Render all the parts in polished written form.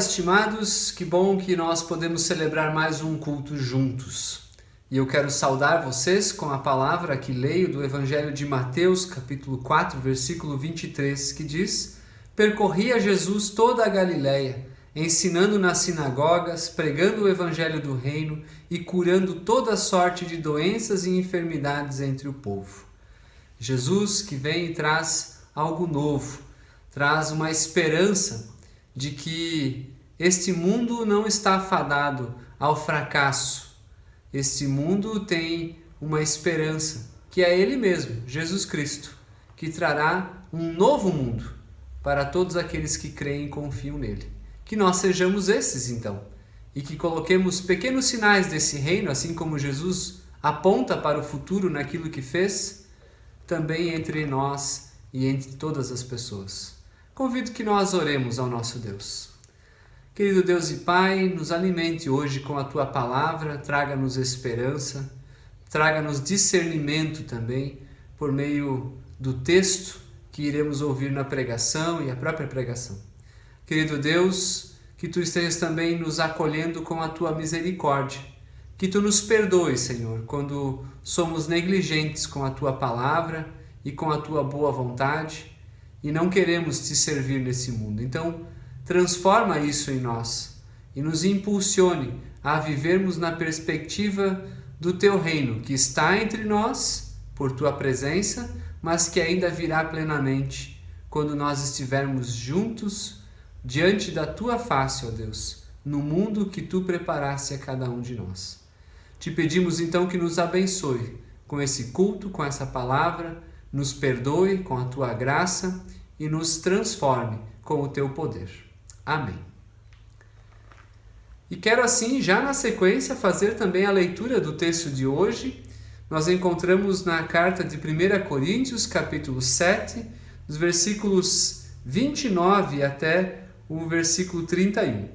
estimados, que bom que nós podemos celebrar mais um culto juntos. E eu quero saudar vocês com a palavra que leio do Evangelho de Mateus, capítulo 4, versículo 23, que diz: Percorria Jesus toda a Galileia, ensinando nas sinagogas, pregando o Evangelho do Reino e curando toda sorte de doenças e enfermidades entre o povo. Jesus que vem e traz algo novo, traz uma esperança de que este mundo não está fadado ao fracasso. Este mundo tem uma esperança, que é Ele mesmo, Jesus Cristo, que trará um novo mundo para todos aqueles que creem e confiam nele. Que nós sejamos esses, então, e que coloquemos pequenos sinais desse reino, assim como Jesus aponta para o futuro naquilo que fez, também entre nós e entre todas as pessoas. Convido que nós oremos ao nosso Deus. Querido Deus e Pai, nos alimente hoje com a Tua palavra, traga-nos esperança, traga-nos discernimento também, por meio do texto que iremos ouvir na pregação e a própria pregação. Querido Deus, que Tu estejas também nos acolhendo com a Tua misericórdia, que Tu nos perdoes, Senhor, quando somos negligentes com a Tua palavra e com a Tua boa vontade, e não queremos Te servir nesse mundo. Então, transforma isso em nós e nos impulsione a vivermos na perspectiva do Teu reino, que está entre nós, por Tua presença, mas que ainda virá plenamente quando nós estivermos juntos diante da Tua face, ó Deus, no mundo que Tu preparaste a cada um de nós. Te pedimos então que nos abençoe com esse culto, com essa palavra, nos perdoe com a Tua graça e nos transforme com o Teu poder. Amém. E quero assim, já na sequência, fazer também a leitura do texto de hoje. Nós encontramos na carta de 1 Coríntios, capítulo 7, dos versículos 29 até o versículo 31.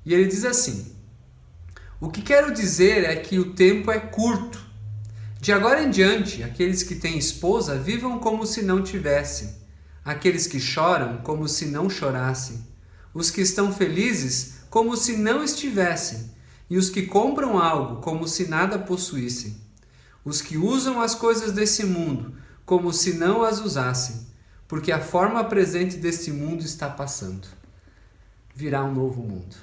E ele diz assim: O que quero dizer é que o tempo é curto. De agora em diante, aqueles que têm esposa vivam como se não tivessem, aqueles que choram como se não chorassem, os que estão felizes como se não estivessem, e os que compram algo como se nada possuíssem, os que usam as coisas desse mundo como se não as usassem, porque a forma presente deste mundo está passando. Virá um novo mundo.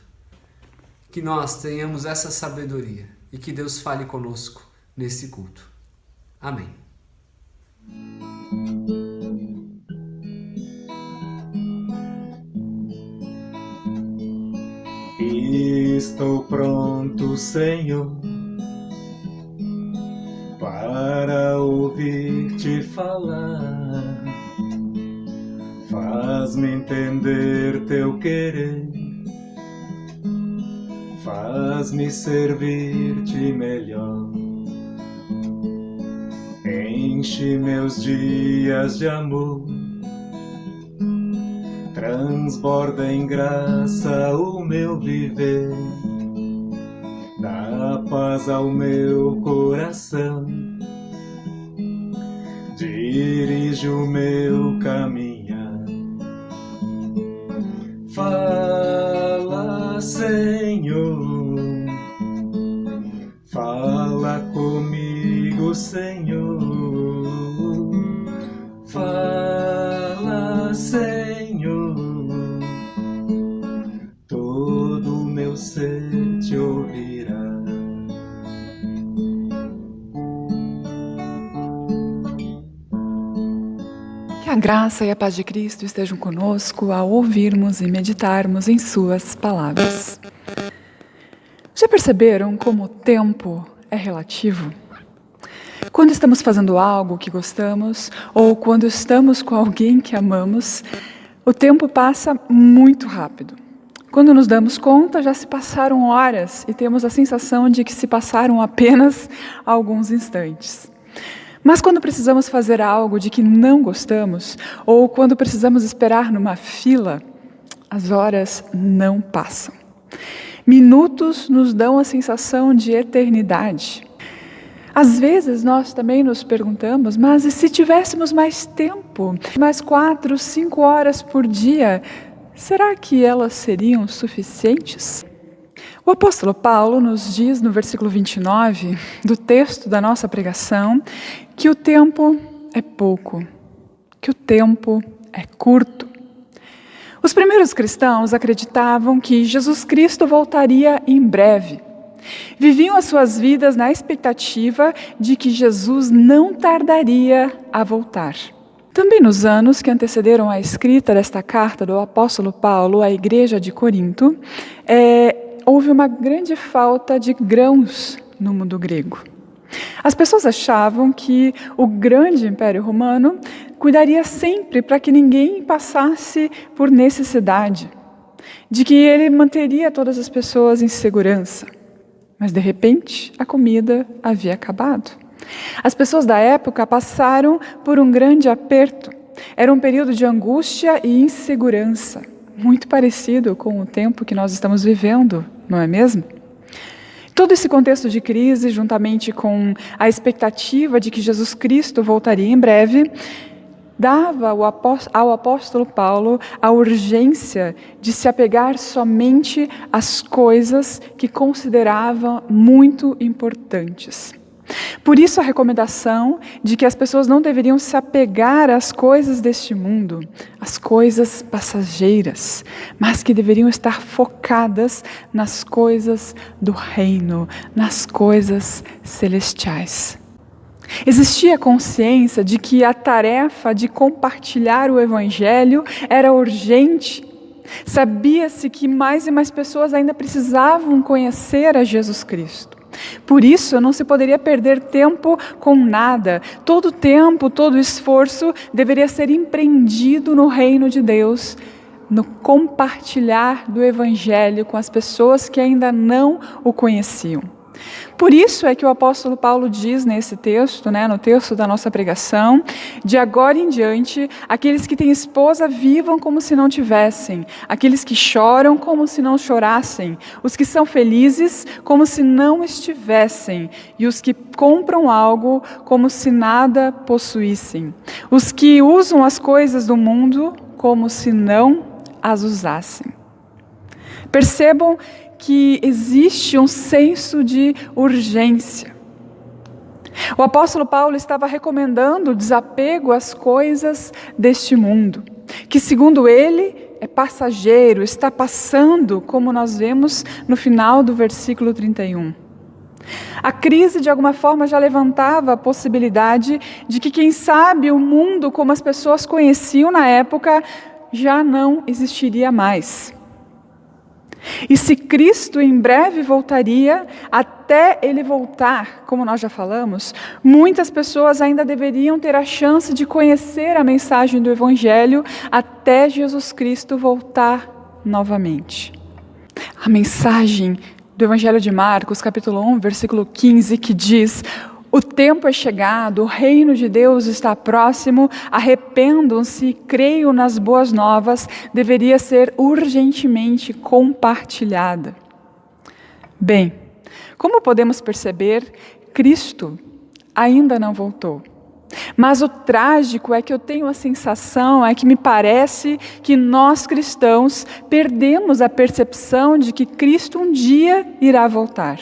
Que nós tenhamos essa sabedoria e que Deus fale conosco nesse culto. Amém. Estou pronto, Senhor, para ouvir-te falar. Faz-me entender teu querer, faz-me servir-te melhor. Enche meus dias de amor, transborda em graça o meu viver. Dá paz ao meu coração, dirige o meu caminhar. Fala, Senhor, fala comigo, Senhor. Fala, Senhor, todo o meu ser te ouvirá. Que a graça e a paz de Cristo estejam conosco ao ouvirmos e meditarmos em Suas palavras. Já perceberam como o tempo é relativo? Quando estamos fazendo algo que gostamos ou quando estamos com alguém que amamos, o tempo passa muito rápido. Quando nos damos conta, já se passaram horas e temos a sensação de que se passaram apenas alguns instantes. Mas quando precisamos fazer algo de que não gostamos, ou quando precisamos esperar numa fila, as horas não passam. Minutos nos dão a sensação de eternidade. Às vezes nós também nos perguntamos, mas e se tivéssemos mais tempo? Mais 4, 5 horas por dia? será que elas seriam suficientes? O apóstolo Paulo nos diz no versículo 29 do texto da nossa pregação que o tempo é pouco, que o tempo é curto. Os primeiros cristãos acreditavam que Jesus Cristo voltaria em breve. Viviam as suas vidas na expectativa de que Jesus não tardaria a voltar. Também nos anos que antecederam a escrita desta carta do apóstolo Paulo à igreja de Corinto, houve uma grande falta de grãos no mundo grego. As pessoas achavam que o grande Império Romano cuidaria sempre para que ninguém passasse por necessidade, de que ele manteria todas as pessoas em segurança. Mas, de repente, a comida havia acabado. As pessoas da época passaram por um grande aperto. Era um período de angústia e insegurança, muito parecido com o tempo que nós estamos vivendo, não é mesmo? Todo esse contexto de crise, juntamente com a expectativa de que Jesus Cristo voltaria em breve, dava ao apóstolo Paulo a urgência de se apegar somente às coisas que considerava muito importantes. Por isso a recomendação de que as pessoas não deveriam se apegar às coisas deste mundo, às coisas passageiras, mas que deveriam estar focadas nas coisas do reino, nas coisas celestiais. Existia consciência de que a tarefa de compartilhar o Evangelho era urgente. Sabia-se que mais e mais pessoas ainda precisavam conhecer a Jesus Cristo. Por isso, não se poderia perder tempo com nada. Todo tempo, todo esforço deveria ser empreendido no reino de Deus, no compartilhar do Evangelho com as pessoas que ainda não o conheciam. Por isso é que o apóstolo Paulo diz nesse texto, no texto da nossa pregação, de agora em diante, aqueles que têm esposa vivam como se não tivessem, aqueles que choram como se não chorassem, os que são felizes como se não estivessem, e os que compram algo como se nada possuíssem, os que usam as coisas do mundo como se não as usassem. Percebam que existe um senso de urgência. O apóstolo Paulo estava recomendando o desapego às coisas deste mundo, que segundo ele é passageiro, está passando, como nós vemos no final do versículo 31. A crise de alguma forma já levantava a possibilidade de que, quem sabe, o mundo como as pessoas conheciam na época já não existiria mais. E se Cristo em breve voltaria, até Ele voltar, como nós já falamos, muitas pessoas ainda deveriam ter a chance de conhecer a mensagem do Evangelho até Jesus Cristo voltar novamente. A mensagem do Evangelho de Marcos, capítulo 1, versículo 15, que diz: o tempo é chegado, o reino de Deus está próximo, arrependam-se e creiam nas boas novas, deveria ser urgentemente compartilhada. Bem, como podemos perceber, Cristo ainda não voltou. Mas o trágico é que eu tenho a sensação, é que me parece que nós cristãos perdemos a percepção de que Cristo um dia irá voltar.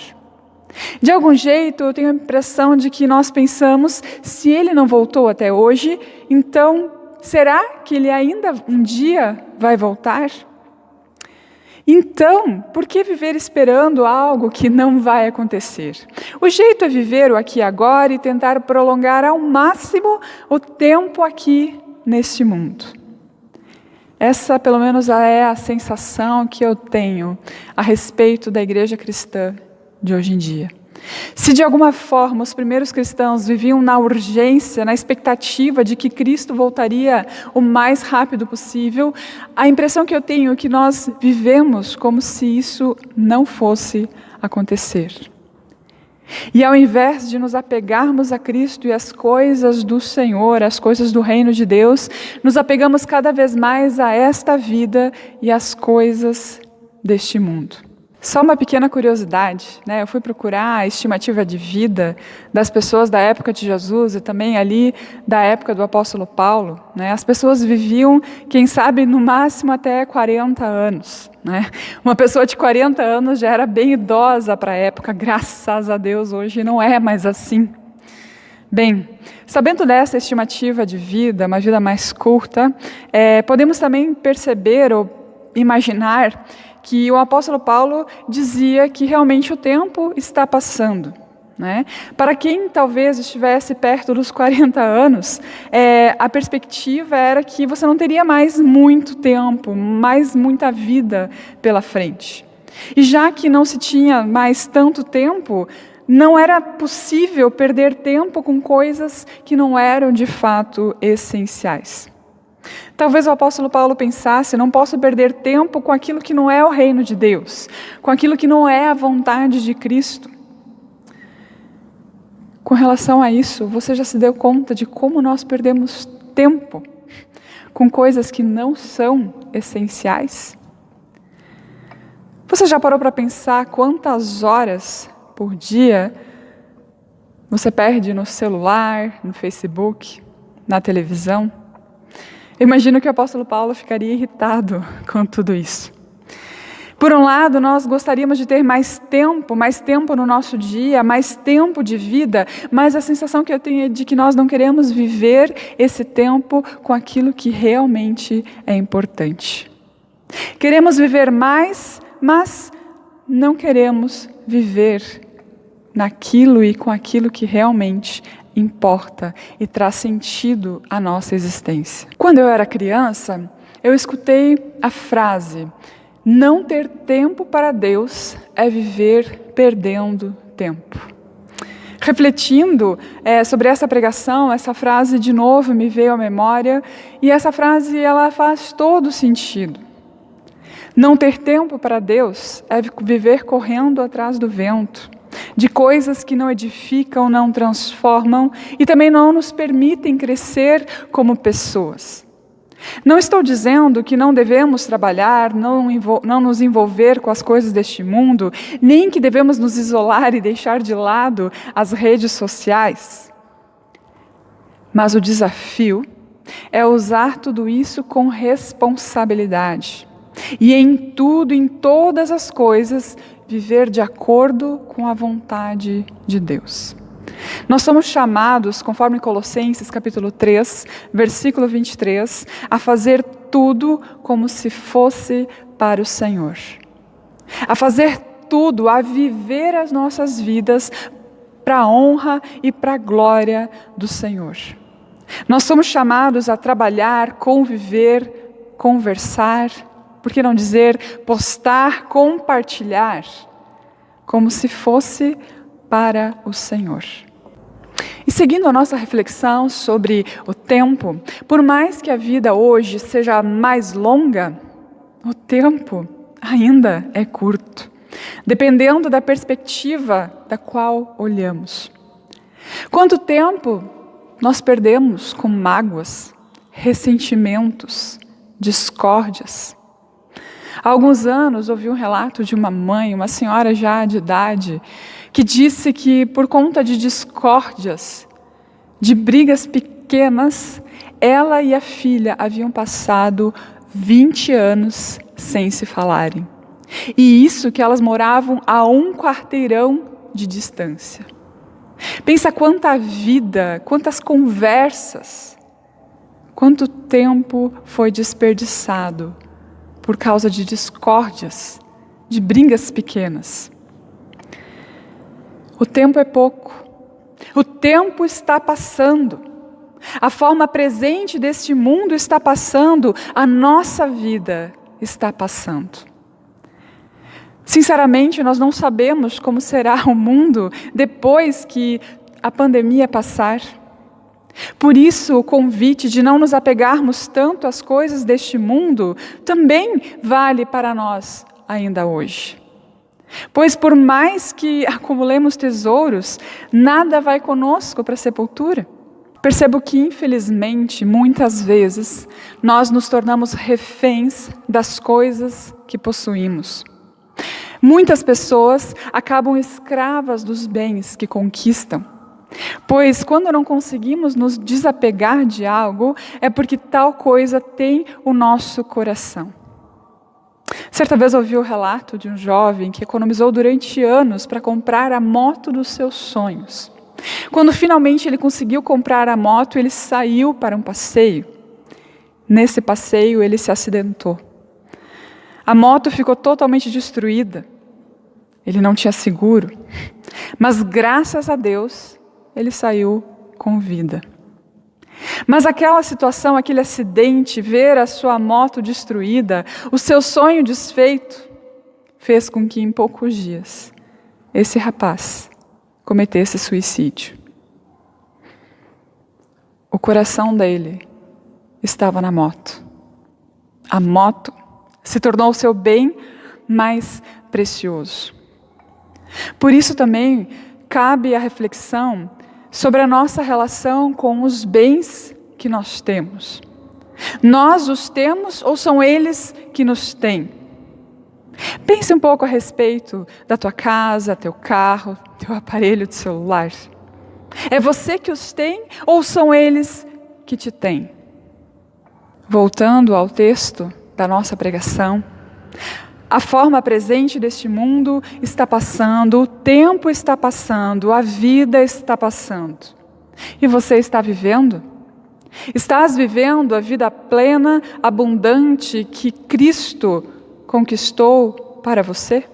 De algum jeito, eu tenho a impressão de que nós pensamos, se Ele não voltou até hoje, então, será que Ele ainda um dia vai voltar? Então, por que viver esperando algo que não vai acontecer? O jeito é viver o aqui e agora e tentar prolongar ao máximo o tempo aqui neste mundo. Essa, pelo menos, é a sensação que eu tenho a respeito da igreja cristã de hoje em dia. Se de alguma forma os primeiros cristãos viviam na urgência, na expectativa de que Cristo voltaria o mais rápido possível, a impressão que eu tenho é que nós vivemos como se isso não fosse acontecer. E ao invés de nos apegarmos a Cristo e às coisas do Senhor, às coisas do reino de Deus, nos apegamos cada vez mais a esta vida e às coisas deste mundo. Só uma pequena curiosidade, né? Eu fui procurar a estimativa de vida das pessoas da época de Jesus e também ali da época do apóstolo Paulo, né? As pessoas viviam, quem sabe, no máximo até 40 anos, né? Uma pessoa de 40 anos já era bem idosa para a época, graças a Deus, hoje não é mais assim. Bem, sabendo dessa estimativa de vida, uma vida mais curta, podemos também perceber ou imaginar que o apóstolo Paulo dizia que realmente o tempo está passando, né? Para quem talvez estivesse perto dos 40 anos, a perspectiva era que você não teria mais muito tempo, mais muita vida pela frente. E já que não se tinha mais tanto tempo, não era possível perder tempo com coisas que não eram de fato essenciais. Talvez o apóstolo Paulo pensasse, não posso perder tempo com aquilo que não é o reino de Deus, com aquilo que não é a vontade de Cristo. Com relação a isso, você já se deu conta de como nós perdemos tempo com coisas que não são essenciais? Você já parou para pensar quantas horas por dia você perde no celular, no Facebook, na televisão? Eu imagino que o apóstolo Paulo ficaria irritado com tudo isso. Por um lado, nós gostaríamos de ter mais tempo no nosso dia, mais tempo de vida, mas a sensação que eu tenho é de que nós não queremos viver esse tempo com aquilo que realmente é importante. Queremos viver mais, mas não queremos viver naquilo e com aquilo que realmente importa e traz sentido à nossa existência. Quando eu era criança, eu escutei a frase: não ter tempo para Deus é viver perdendo tempo. Refletindo sobre essa pregação, essa frase de novo me veio à memória, e essa frase ela faz todo sentido. Não ter tempo para Deus é viver correndo atrás do vento, de coisas que não edificam, não transformam e também não nos permitem crescer como pessoas. Não estou dizendo que não devemos trabalhar, não nos envolver com as coisas deste mundo, nem que devemos nos isolar e deixar de lado as redes sociais. Mas o desafio é usar tudo isso com responsabilidade. E em tudo, em todas as coisas, viver de acordo com a vontade de Deus. Nós somos chamados, conforme Colossenses capítulo 3, versículo 23, a fazer tudo como se fosse para o Senhor. A fazer tudo, a viver as nossas vidas para a honra e para a glória do Senhor. Nós somos chamados a trabalhar, conviver, conversar, por que não dizer postar, compartilhar, como se fosse para o Senhor. E seguindo a nossa reflexão sobre o tempo, por mais que a vida hoje seja mais longa, o tempo ainda é curto, dependendo da perspectiva da qual olhamos. Quanto tempo nós perdemos com mágoas, ressentimentos, discórdias? Há alguns anos ouvi um relato de uma mãe, uma senhora já de idade, que disse que por conta de discórdias, de brigas pequenas, ela e a filha haviam passado 20 anos sem se falarem. E isso que elas moravam a 1 quarteirão de distância. Pensa quanta vida, quantas conversas, quanto tempo foi desperdiçado por causa de discórdias, de brigas pequenas. O tempo é pouco. O tempo está passando. A forma presente deste mundo está passando. A nossa vida está passando. Sinceramente, nós não sabemos como será o mundo depois que a pandemia passar. Por isso, o convite de não nos apegarmos tanto às coisas deste mundo também vale para nós ainda hoje. Pois por mais que acumulemos tesouros, nada vai conosco para a sepultura. Percebo que, infelizmente, muitas vezes, nós nos tornamos reféns das coisas que possuímos. Muitas pessoas acabam escravas dos bens que conquistam, pois quando não conseguimos nos desapegar de algo, é porque tal coisa tem o nosso coração. Certa vez ouvi o relato de um jovem que economizou durante anos para comprar a moto dos seus sonhos. Quando finalmente ele conseguiu comprar a moto, ele saiu para um passeio. Nesse passeio ele se acidentou. A moto ficou totalmente destruída. Ele não tinha seguro, mas graças a Deus ele saiu com vida. Mas aquela situação, aquele acidente, ver a sua moto destruída, o seu sonho desfeito, fez com que em poucos dias esse rapaz cometesse suicídio. O coração dele estava na moto. A moto se tornou o seu bem mais precioso. Por isso também cabe a reflexão sobre a nossa relação com os bens que nós temos. Nós os temos ou são eles que nos têm? Pense um pouco a respeito da tua casa, teu carro, teu aparelho de celular. É você que os tem ou são eles que te têm? Voltando ao texto da nossa pregação, a forma presente deste mundo está passando, o tempo está passando, a vida está passando. E você está vivendo? Estás vivendo a vida plena, abundante que Cristo conquistou para você?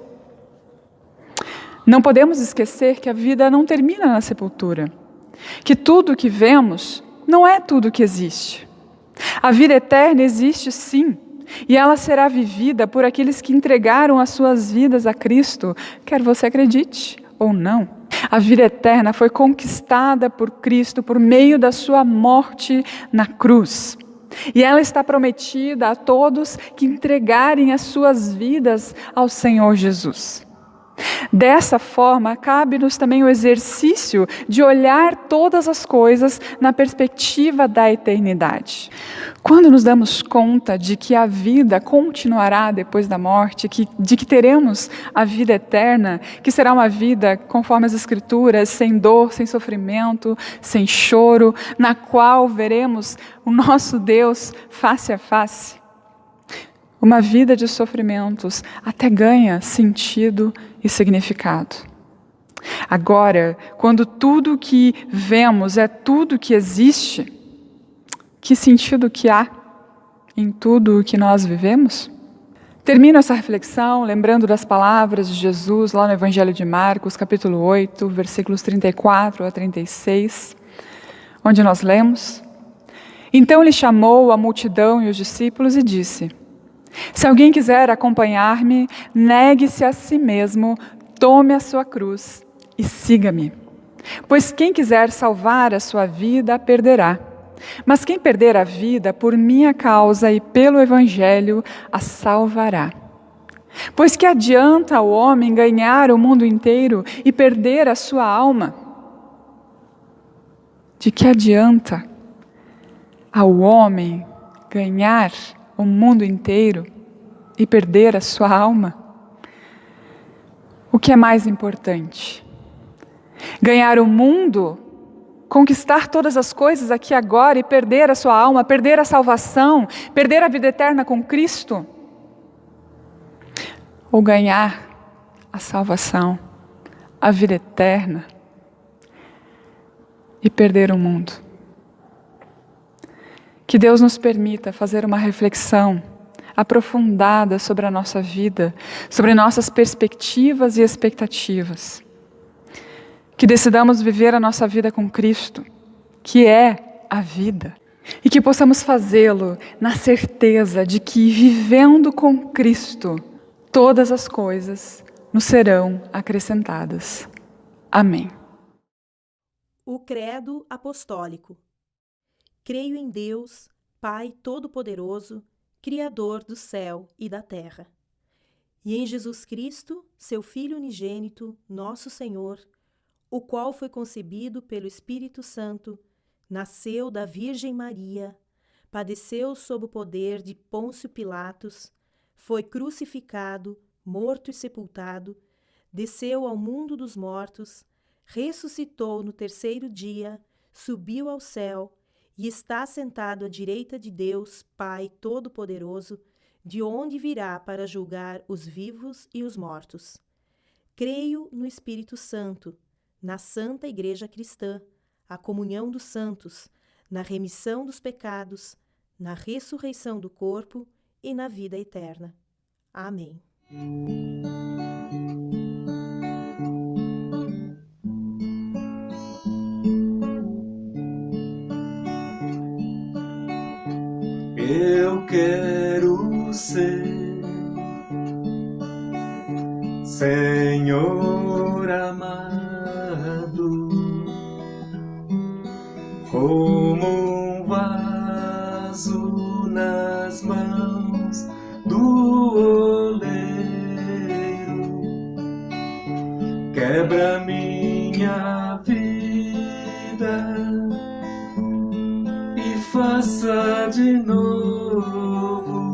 Não podemos esquecer que a vida não termina na sepultura, que tudo que vemos não é tudo que existe. A vida eterna existe sim, e ela será vivida por aqueles que entregaram as suas vidas a Cristo, quer você acredite ou não. A vida eterna foi conquistada por Cristo por meio da sua morte na cruz. E ela está prometida a todos que entregarem as suas vidas ao Senhor Jesus. Dessa forma, cabe-nos também o exercício de olhar todas as coisas na perspectiva da eternidade. Quando nos damos conta de que a vida continuará depois da morte, de que teremos a vida eterna, que será uma vida, conforme as Escrituras, sem dor, sem sofrimento, sem choro, na qual veremos o nosso Deus face a face, uma vida de sofrimentos até ganha sentido e significado. Agora, quando tudo que vemos é tudo que existe, que sentido que há em tudo o que nós vivemos? Termino essa reflexão lembrando das palavras de Jesus lá no Evangelho de Marcos, capítulo 8, versículos 34 a 36, onde nós lemos: Então ele chamou a multidão e os discípulos e disse: Se alguém quiser acompanhar-me, negue-se a si mesmo, tome a sua cruz e siga-me. Pois quem quiser salvar a sua vida, a perderá. Mas quem perder a vida por minha causa e pelo Evangelho, a salvará. Pois que adianta ao homem ganhar o mundo inteiro e perder a sua alma? De que adianta ao homem ganhar o mundo inteiro e perder a sua alma? O que é mais importante? Ganhar o mundo, conquistar todas as coisas aqui agora e perder a sua alma, perder a salvação, perder a vida eterna com Cristo? Ou ganhar a salvação, a vida eterna e perder o mundo? Que Deus nos permita fazer uma reflexão aprofundada sobre a nossa vida, sobre nossas perspectivas e expectativas. Que decidamos viver a nossa vida com Cristo, que é a vida, e que possamos fazê-lo na certeza de que, vivendo com Cristo, todas as coisas nos serão acrescentadas. Amém. O Credo Apostólico. Creio em Deus, Pai Todo-Poderoso, Criador do céu e da terra, e em Jesus Cristo, seu Filho unigênito, nosso Senhor, o qual foi concebido pelo Espírito Santo, nasceu da Virgem Maria, padeceu sob o poder de Pôncio Pilatos, foi crucificado, morto e sepultado, desceu ao mundo dos mortos, ressuscitou no terceiro dia, subiu ao céu e está sentado à direita de Deus, Pai Todo-Poderoso, de onde virá para julgar os vivos e os mortos. Creio no Espírito Santo, na Santa Igreja Cristã, a comunhão dos santos, na remissão dos pecados, na ressurreição do corpo e na vida eterna. Amém. Eu quero ser, Senhor amado, como um vaso nas mãos do oleiro. Quebra minha vida e faça de novo.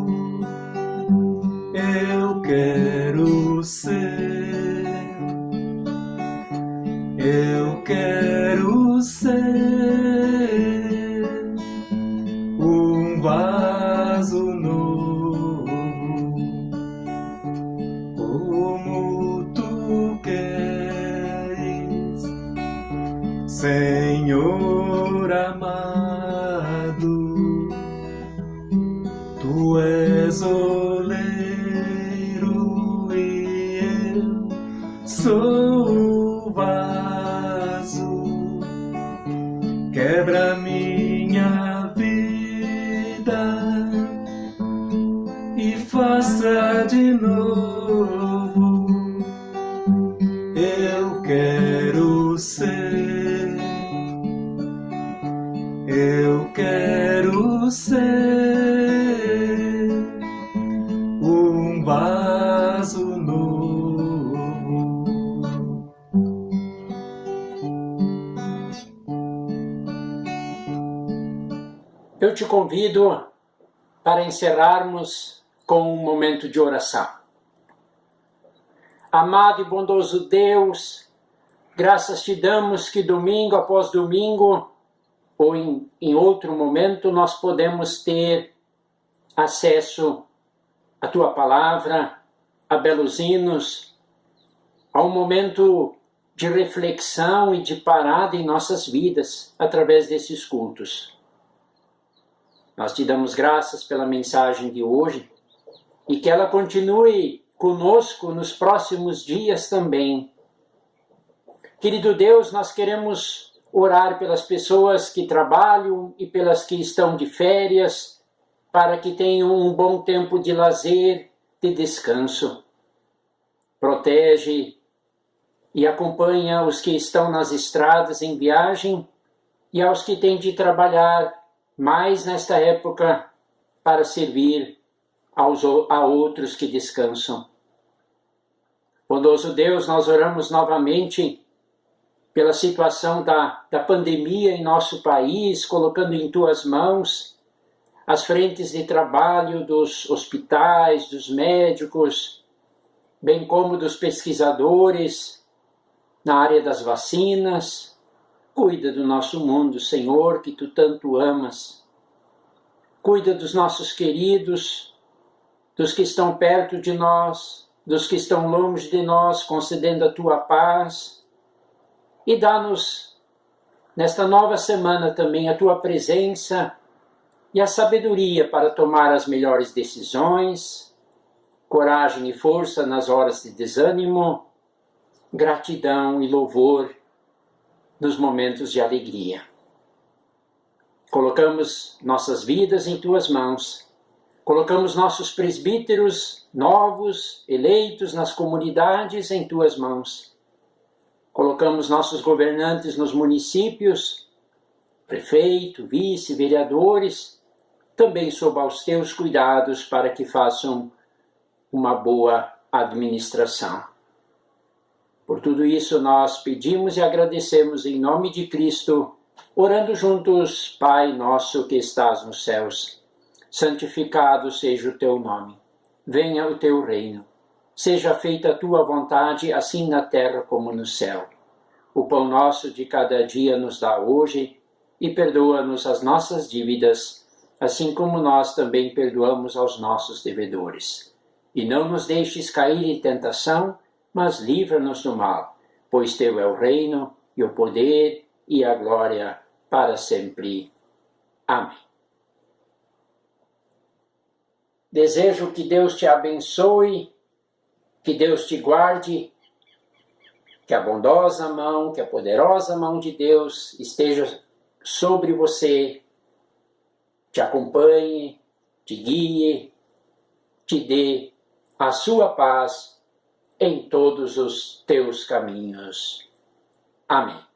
Eu quero ser, eu quero ser um vaso novo, como tu queres, Senhor amado. Tu és oleiro e eu sou o vaso. Quebra minha vida e faça de novo. Eu quero ser, eu quero ser um vaso novo. Eu te convido para encerrarmos com um momento de oração. Amado e bondoso Deus, graças te damos que domingo após domingo, ou em outro momento, nós podemos ter acesso à tua palavra, a belos hinos, a um momento de reflexão e de parada em nossas vidas através desses cultos. Nós te damos graças pela mensagem de hoje e que ela continue conosco nos próximos dias também. Querido Deus, nós queremos orar pelas pessoas que trabalham e pelas que estão de férias, para que tenham um bom tempo de lazer, de descanso. Protege e acompanha os que estão nas estradas em viagem e aos que têm de trabalhar mais nesta época para servir a outros que descansam. Bondoso Deus, nós oramos novamente pela situação da pandemia em nosso país, colocando em tuas mãos as frentes de trabalho dos hospitais, dos médicos, bem como dos pesquisadores na área das vacinas. Cuida do nosso mundo, Senhor, que tu tanto amas. Cuida dos nossos queridos, dos que estão perto de nós, dos que estão longe de nós, concedendo a tua paz. E dá-nos, nesta nova semana também, a tua presença e a sabedoria para tomar as melhores decisões, coragem e força nas horas de desânimo, gratidão e louvor nos momentos de alegria. Colocamos nossas vidas em tuas mãos, colocamos nossos presbíteros novos, eleitos nas comunidades em tuas mãos, colocamos nossos governantes nos municípios, prefeito, vice, vereadores, também sob aos teus cuidados para que façam uma boa administração. Por tudo isso nós pedimos e agradecemos em nome de Cristo, orando juntos, Pai nosso que estás nos céus, santificado seja o teu nome, venha o teu reino, Seja feita a tua vontade, assim na terra como no céu. O pão nosso de cada dia nos dá hoje, e perdoa-nos as nossas dívidas, assim como nós também perdoamos aos nossos devedores. E não nos deixes cair em tentação, mas livra-nos do mal, pois teu é o reino, e o poder, e a glória, para sempre. Amém. Desejo que Deus te abençoe, que Deus te guarde, que a bondosa mão, que a poderosa mão de Deus esteja sobre você, te acompanhe, te guie, te dê a sua paz em todos os teus caminhos. Amém.